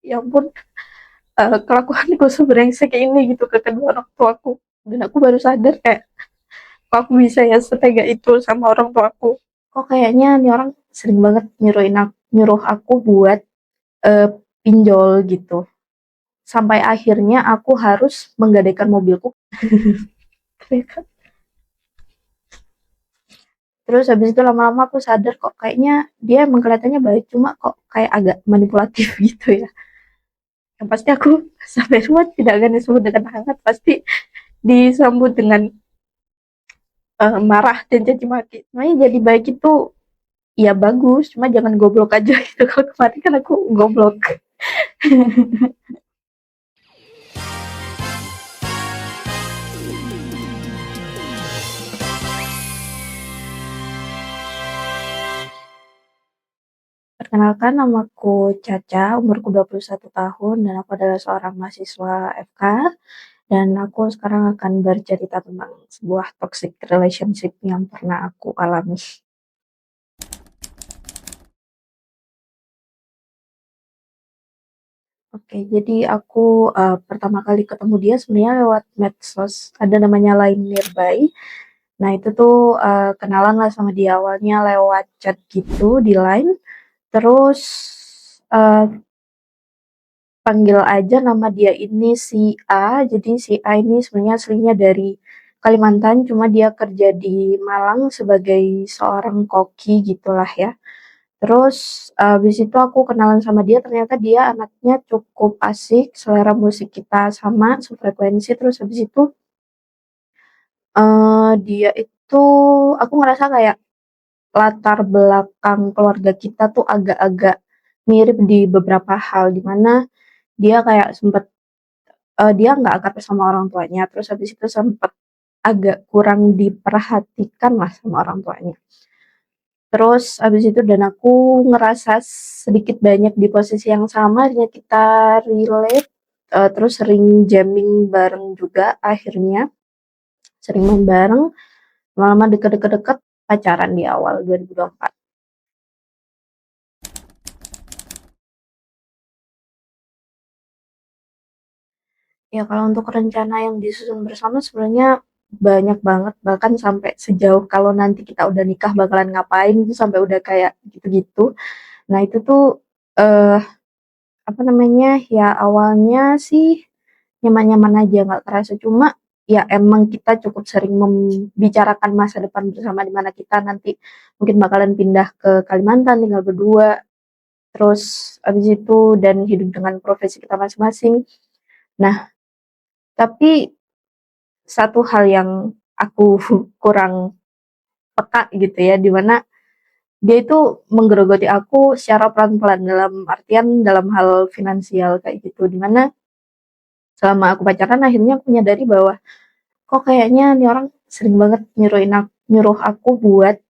ya ampun, kelakuanku sebrengsek ini gitu ke kedua orang tuaku. Dan aku baru sadar kayak, kok aku bisa ya setega itu sama orang tuaku. Kok kayaknya nih orang sering banget nyuruh aku buat eh, pinjol gitu. Sampai akhirnya aku harus menggadaikan mobilku. Terus habis itu lama-lama aku sadar kok kayaknya dia emang kelihatannya baik, cuma kok kayak agak manipulatif gitu ya. Yang pasti aku sampai rumah tidak akan disambut dengan hangat, pasti disambut dengan marah dan caci maki. Makanya jadi baik itu ya bagus, cuma jangan goblok aja gitu. Kalau kemarin kan aku goblok. Perkenalkan, namaku Caca, umurku 21 tahun, dan aku adalah seorang mahasiswa FK. Dan aku sekarang akan bercerita tentang sebuah toxic relationship yang pernah aku alami. Oke, jadi aku pertama kali ketemu dia sebenarnya lewat medsos. Ada namanya Line Nearby. Nah, itu tuh kenalan lah sama dia awalnya lewat chat gitu di Line. Terus eh, panggil aja nama dia ini si A. Jadi si A ini sebenarnya aslinya dari Kalimantan, cuma dia kerja di Malang sebagai seorang koki gitulah ya. Terus habis itu aku kenalan sama dia, ternyata dia anaknya cukup asik, selera musik kita sama, sefrekuensi. Terus habis itu dia itu aku ngerasa kayak latar belakang keluarga kita tuh agak-agak mirip di beberapa hal, di mana dia kayak sempet dia nggak akrab sama orang tuanya, terus habis itu sempet agak kurang diperhatikan lah sama orang tuanya. Terus abis itu dan aku ngerasa sedikit banyak di posisi yang sama, akhirnya kita relate, terus sering jamming bareng juga akhirnya, sering main bareng, lama-lama deket-deket pacaran di awal 2024. Ya kalau untuk rencana yang disusun bersama sebenarnya banyak banget, bahkan sampai sejauh kalau nanti kita udah nikah bakalan ngapain itu sampai udah kayak gitu-gitu. Nah itu tuh eh apa namanya ya awalnya sih nyaman-nyaman aja nggak kerasa, cuma ya emang kita cukup sering membicarakan masa depan bersama di mana kita nanti mungkin bakalan pindah ke Kalimantan tinggal berdua, terus abis itu dan hidup dengan profesi kita masing-masing. Nah tapi satu hal yang aku kurang peka gitu ya, dimana dia itu menggerogoti aku secara pelan-pelan dalam artian dalam hal finansial kayak gitu, dimana selama aku pacaran akhirnya aku menyadari bahwa kok kayaknya nih orang sering banget nyuruh aku buat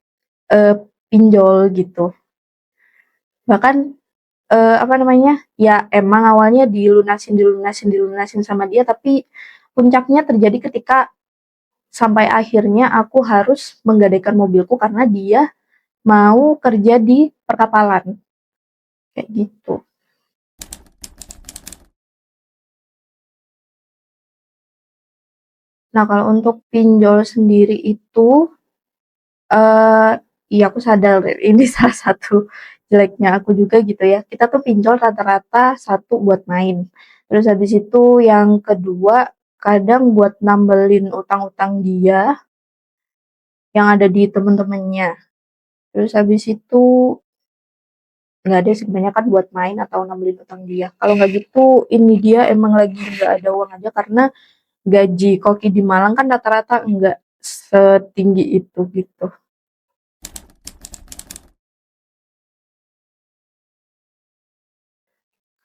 eh, pinjol gitu. Bahkan apa namanya ya emang awalnya dilunasin sama dia, tapi puncaknya terjadi ketika sampai akhirnya aku harus menggadaikan mobilku karena dia mau kerja di perkapalan kayak gitu. Nah kalau untuk pinjol sendiri itu eh iya aku sadar ini salah satu jeleknya aku juga gitu ya. Kita tuh pinjol rata-rata satu buat main. Terus habis itu yang kedua kadang buat nambelin utang-utang dia yang ada di temen-temennya. Terus habis itu nggak ada sih kebanyakan buat main atau nambelin utang dia. Kalau nggak gitu ini dia emang lagi nggak ada uang aja karena gaji koki di Malang kan rata-rata nggak setinggi itu gitu.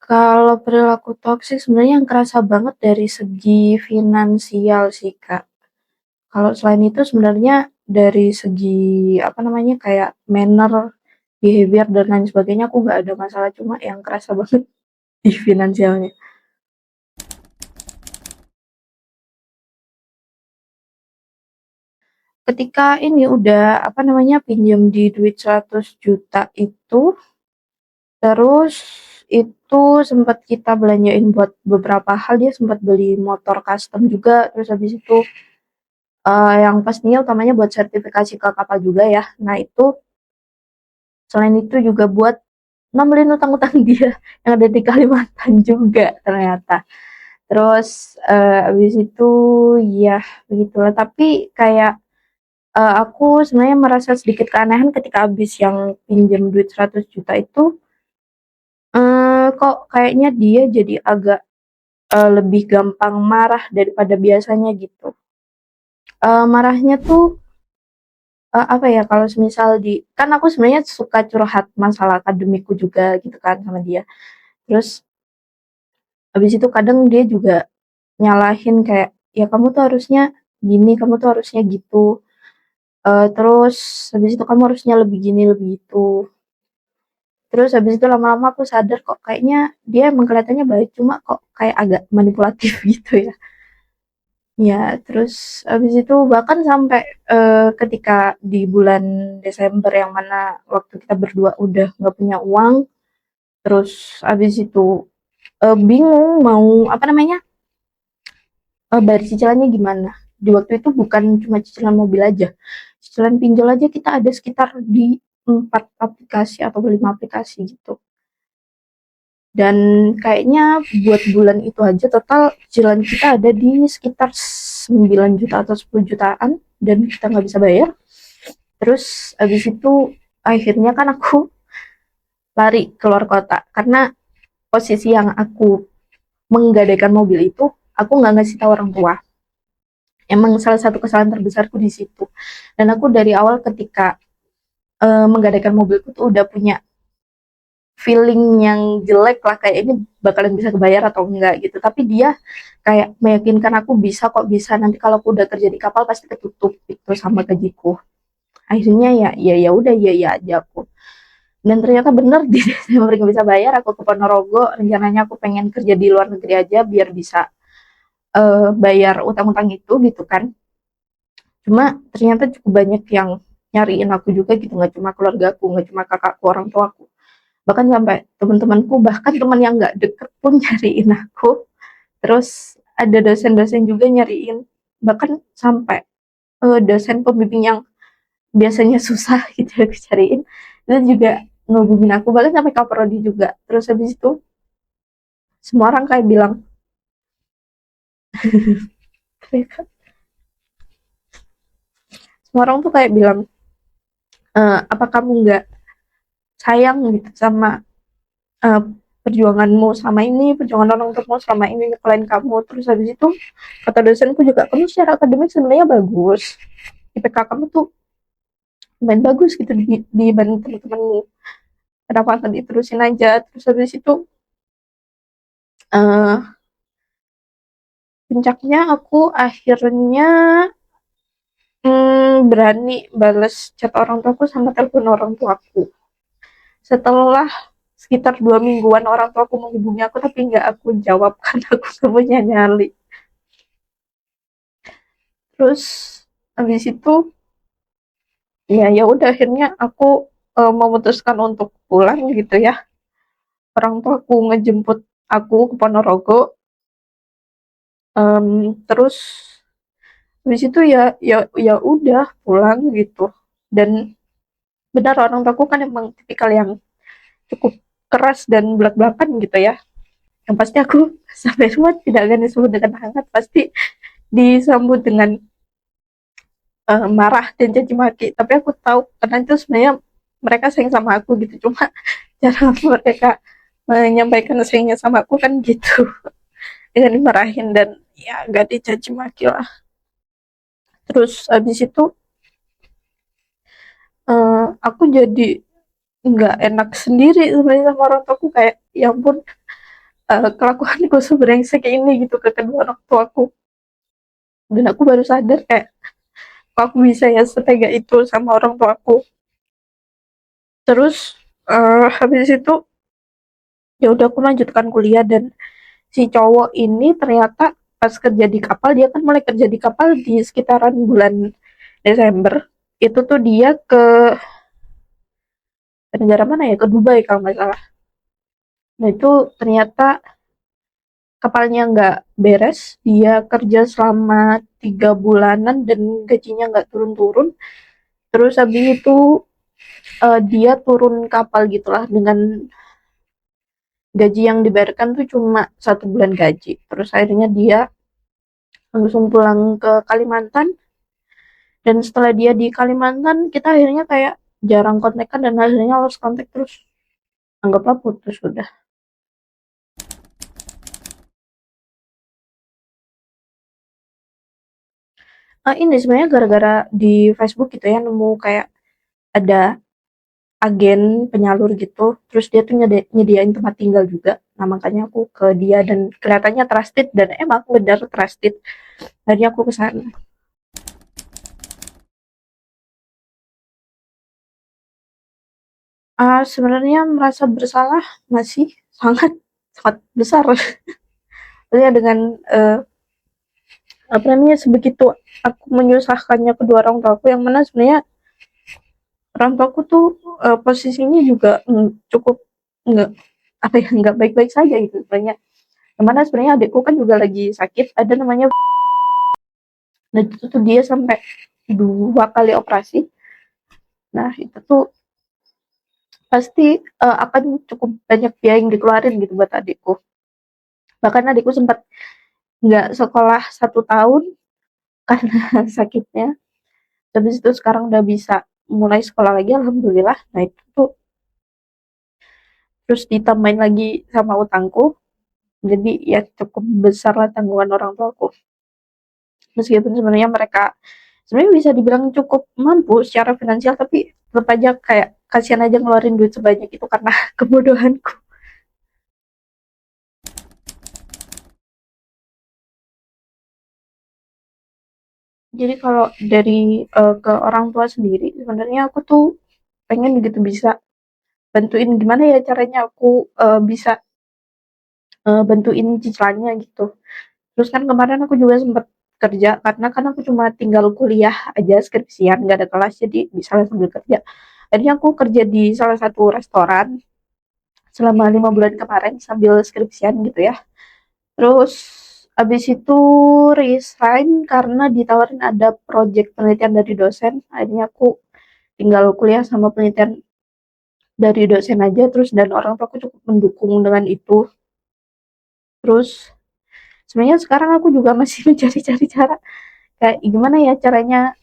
Kalau perilaku toksik sebenarnya yang kerasa banget dari segi finansial sih, Kak. Kalau selain itu sebenarnya dari segi apa namanya kayak manner, behavior dan lain sebagainya aku nggak ada masalah, cuma yang kerasa banget di finansialnya. Ketika ini udah apa namanya pinjam di duit 100 juta itu Terus itu sempat kita belanjain buat beberapa hal, dia sempat beli motor custom juga, terus habis itu yang pastinya utamanya buat sertifikasi ke kapal juga ya. Nah itu selain itu juga buat nambelin utang-utang dia yang ada di Kalimantan juga ternyata. Terus habis itu ya begitulah. Tapi kayak aku sebenarnya merasa sedikit keanehan ketika habis yang pinjam duit 100 juta itu, kok kayaknya dia jadi agak lebih gampang marah daripada biasanya gitu. Marahnya tuh apa ya, kalau semisal kan aku sebenarnya suka curhat masalah akademikku juga gitu kan sama dia. Terus habis itu kadang dia juga nyalahin kayak, "Ya kamu tuh harusnya gini, kamu tuh harusnya gitu, terus habis itu kamu harusnya lebih gini, lebih gitu." Terus habis itu lama-lama aku sadar kok kayaknya dia emang kelihatannya baik, cuma kok kayak agak manipulatif gitu ya. Ya, terus habis itu bahkan sampai ketika di bulan Desember yang mana waktu kita berdua udah nggak punya uang, terus habis itu bingung mau apa namanya, bayar cicilannya gimana. Di waktu itu bukan cuma cicilan mobil aja, cicilan pinjol aja kita ada sekitar di 4 aplikasi atau 5 aplikasi gitu. Dan kayaknya buat bulan itu aja total cicilan kita ada di sekitar 9 juta atau 10 jutaan dan kita nggak bisa bayar. Terus abis itu akhirnya kan aku lari keluar kota karena posisi yang aku menggadaikan mobil itu aku nggak ngasih tahu orang tua. Emang salah satu kesalahan terbesarku di situ. Dan aku dari awal ketika menggadaikan mobilku tuh udah punya feeling yang jelek lah, kayak ini bakalan bisa kebayar atau enggak gitu. Tapi dia kayak meyakinkan aku bisa kok, bisa, nanti kalau aku udah kerja di kapal pasti ketutup itu sama gajiku. Akhirnya ya udah, ya aja aku. Dan ternyata bener di Desember nggak bisa bayar, aku ke Ponorogo. Rencananya aku pengen kerja di luar negeri aja biar bisa bayar utang-utang itu gitu kan. Cuma ternyata cukup banyak yang nyariin aku juga gitu, nggak cuma keluarga aku, nggak cuma kakakku, orang tua aku, bahkan sampai teman-temanku, bahkan teman yang nggak deket pun nyariin aku. Terus ada dosen-dosen juga nyariin, bahkan sampai dosen pembimbing yang biasanya susah gitu aku cariin, itu juga ngehubungin aku, bahkan sampai kaprodi juga. Terus habis itu semua orang kayak bilang, semua orang tuh kayak bilang, apa kamu nggak sayang gitu sama uh, perjuanganmu sama ini, perjuangan orang tuamu selama ini nyekolahin kamu. Terus habis itu kata dosenku juga, kamu secara akademik sebenarnya bagus, IPK kamu tuh main bagus gitu dibanding teman-temanmu, kenapa nggak diterusin aja. Terus habis itu uh, puncaknya aku akhirnya berani bales chat orang tuaku sama telepon orang tuaku setelah sekitar 2 mingguan orang tuaku menghubungi aku tapi nggak aku jawab karena aku gak punya nyali. Terus habis itu ya udah, akhirnya aku memutuskan untuk pulang gitu ya. Orang tuaku ngejemput aku ke Ponorogo, terus habis itu ya udah pulang gitu. Dan benar, orang tuaku kan emang tipikal yang cukup keras dan belak-belakan gitu ya. Yang pasti aku sampai rumah tidak akan disambut dengan hangat, pasti disambut dengan marah dan caci maki. Tapi aku tahu karena itu sebenarnya mereka sayang sama aku gitu, cuma cara mereka menyampaikan sayangnya sama aku kan gitu, dengan dimarahin dan ya gak dicaci maki lah. Terus abis itu aku jadi nggak enak sendiri sebenarnya sama orang tuaku, kayak ya ampun, kelakuanku sebrengsek ini gitu ke kedua orang tuaku. Dan aku baru sadar kayak kok aku bisa ya setega itu sama orang tuaku. Terus habis itu ya udah aku lanjutkan kuliah. Dan si cowok ini ternyata pas kerja di kapal, dia kan mulai kerja di kapal di sekitaran bulan Desember. Itu tuh dia ke negara mana ya, ke Dubai kalau nggak salah. Nah itu ternyata kepalanya nggak beres, dia kerja selama 3 bulanan dan gajinya nggak turun-turun. Terus habis itu dia turun kapal gitulah dengan gaji yang dibayarkan tuh cuma 1 bulan gaji. Terus akhirnya dia langsung pulang ke Kalimantan. Dan setelah dia di Kalimantan, kita akhirnya kayak jarang kontekan dan akhirnya lost kontak terus. Anggaplah putus sudah. Ini sebenarnya gara-gara di Facebook gitu ya nemu kayak ada agen penyalur gitu, terus dia tuh nyediain tempat tinggal juga. Nah makanya aku ke dia dan kelihatannya trusted dan emang benar trusted. Akhirnya aku ke sana. Sebenarnya merasa bersalah masih sangat sangat besar. Maksudnya dengan apa namanya sebegitu aku menyusahkannya kedua orang tua aku yang mana sebenarnya orang tua aku tuh posisinya juga cukup nggak apa ya nggak baik-baik saja gitu sebenarnya. Kemana sebenarnya adikku kan juga lagi sakit, ada namanya, nah itu tuh dia sampai 2 kali operasi. Nah itu tuh pasti akan cukup banyak biaya yang dikeluarin gitu buat adikku. Bahkan adikku sempat nggak sekolah 1 tahun karena sakitnya. Habis itu sekarang udah bisa mulai sekolah lagi, alhamdulillah. Nah itu tuh terus ditambahin lagi sama utangku, jadi ya cukup besar lah tanggungan orang tuaku. Meskipun sebenarnya mereka sebenarnya bisa dibilang cukup mampu secara finansial, tapi tetap aja kayak kasihan aja ngeluarin duit sebanyak itu karena kebodohanku. Jadi kalau dari ke orang tua sendiri sebenarnya aku tuh pengen gitu bisa bantuin gimana ya caranya aku bisa bantuin cicilannya gitu. Terus kan kemarin aku juga sempat kerja karena kan aku cuma tinggal kuliah aja skripsian nggak ada kelas jadi bisa lah sambil kerja. Akhirnya aku kerja di salah satu restoran selama 5 bulan kemarin sambil skripsian gitu ya. Terus abis itu resign karena ditawarin ada project penelitian dari dosen. Akhirnya aku tinggal kuliah sama penelitian dari dosen aja terus dan orang tua aku cukup mendukung dengan itu. Terus sebenarnya sekarang aku juga masih mencari-cari cara kayak gimana ya caranya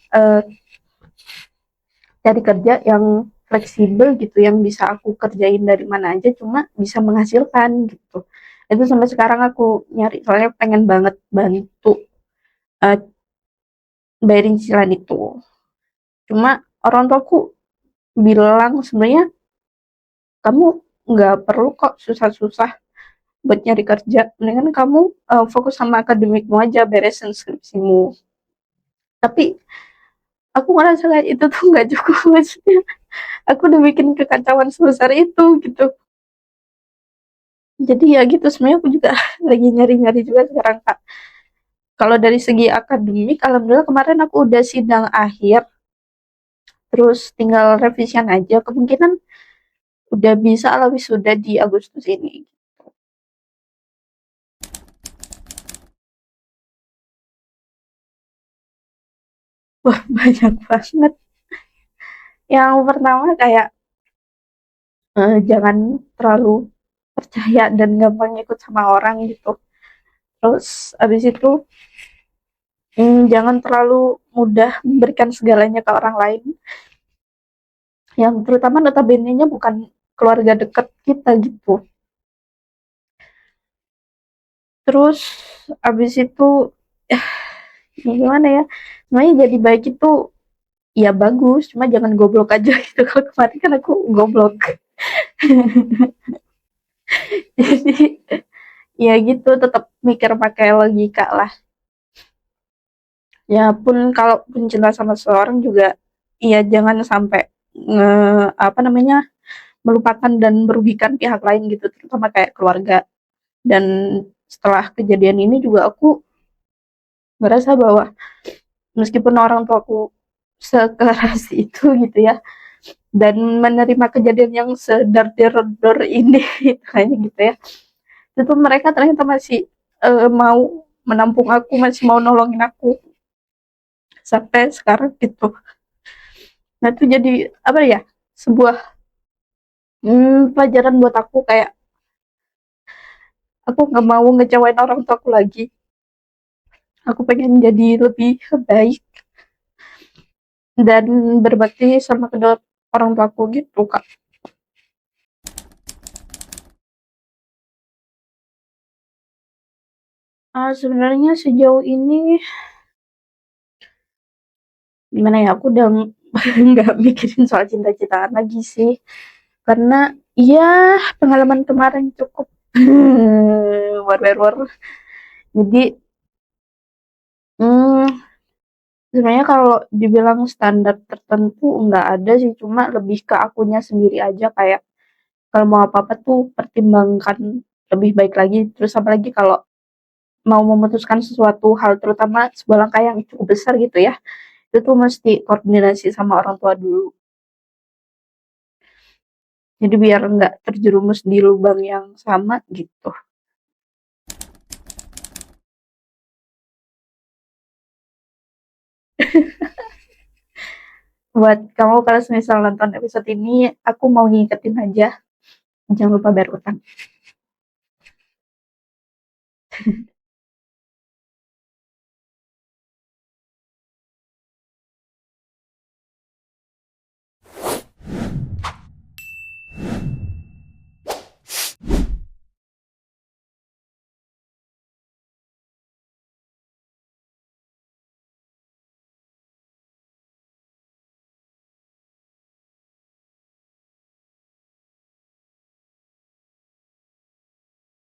cari kerja yang fleksibel gitu yang bisa aku kerjain dari mana aja cuma bisa menghasilkan gitu. Itu sampai sekarang aku nyari soalnya pengen banget bantu uh, bayarin cicilan itu. Cuma orang tuaku bilang sebenarnya kamu nggak perlu kok susah-susah buat nyari kerja. Mendingan kamu fokus sama akademikmu aja, beresin skripsimu. Tapi aku ngerasa kayak itu tuh nggak cukup maksudnya. Aku udah bikin kekacauan sebesar itu gitu. Jadi ya gitu sebenarnya aku juga lagi nyari-nyari juga sekarang Kak. Kalau dari segi akademik, alhamdulillah kemarin aku udah sidang akhir, terus tinggal revisian aja. Kemungkinan udah bisa lah wisuda di Agustus ini. Wah banyak banget. Yang pertama kayak jangan terlalu percaya dan gampang ikut sama orang gitu. Terus abis itu jangan terlalu mudah memberikan segalanya ke orang lain. Yang terutama notabene-nya bukan keluarga dekat kita gitu. Terus abis itu ya gimana ya? Sebenarnya jadi baik itu ya bagus, cuma jangan goblok aja gitu. Kalau kemarin kan aku goblok. Jadi ya gitu tetap mikir pakai logika lah. Ya pun kalau pun cinta sama seseorang juga ya jangan sampai nge, apa namanya melupakan dan merugikan pihak lain gitu, terutama kayak keluarga. Dan setelah kejadian ini juga aku ngerasa bahwa meskipun orang tuaku sekeras itu gitu ya, dan menerima kejadian yang sedar-der ini kayaknya gitu ya. Itu mereka ternyata masih mau menampung aku, masih mau nolongin aku sampai sekarang gitu. Nah itu jadi apa ya, sebuah pelajaran buat aku, kayak aku nggak mau ngecewain orang tua aku lagi. Aku pengen jadi lebih baik dan berbakti sama kedua orang tua aku gitu kak. Sebenarnya sejauh ini gimana ya, aku udah nggak mikirin soal cinta-cintaan lagi sih, karena ya pengalaman kemarin cukup war. Jadi hmm, sebenarnya kalau dibilang standar tertentu nggak ada sih, cuma lebih ke akunya sendiri aja, kayak kalau mau apa-apa tuh pertimbangkan lebih baik lagi, terus apalagi kalau mau memutuskan sesuatu hal, terutama sebuah langkah yang cukup besar gitu ya, itu tuh mesti koordinasi sama orang tua dulu. Jadi biar nggak terjerumus di lubang yang sama gitu. Buat kamu kalau misal nonton episode ini, aku mau ngingetin aja, jangan lupa bayar utang.